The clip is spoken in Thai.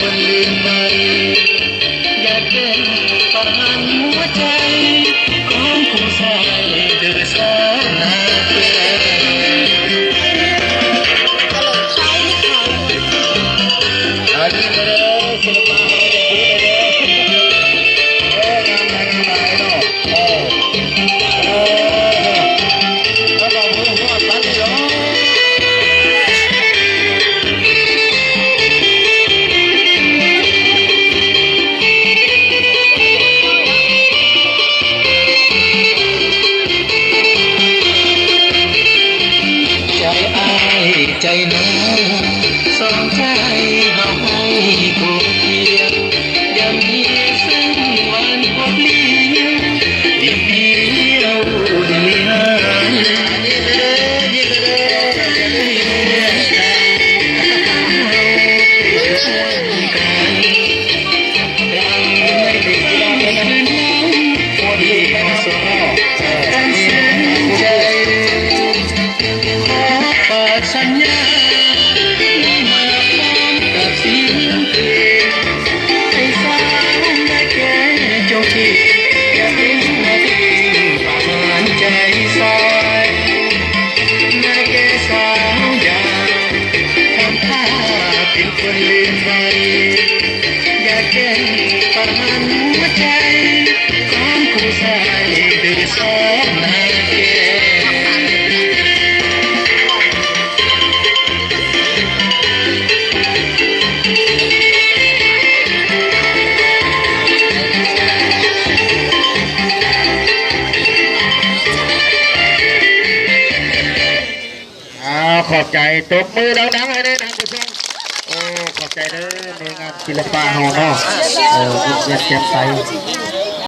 คนลืมไปอยากเป็นฝันหัวใจของผู้ชายเดือดร้อนนาเพื่ออาดีมาเลยศิลปะใจน้องสองใจเฮาให้กูเพียงยังมีซึ่งวันพบเลี้ยงดีเดียวเดีสัญญาไม่มาพร้อมกับเสียงเพลงให้สาวได้แก่เจ้าที่อย่าเห็นนาทีประหารใจซอยนาแก่สาวอย่าทำท่าเป็นคนลืมไปอย่าแก้ประหารหัวใจของผู้ชายดื้อสอนนาแก่ขอบใจตบมือดังๆให้ได้นะผู้ชมโอ้ขอบใจเด้อในงานศิลปะเฮาเนาะเจ็บใจ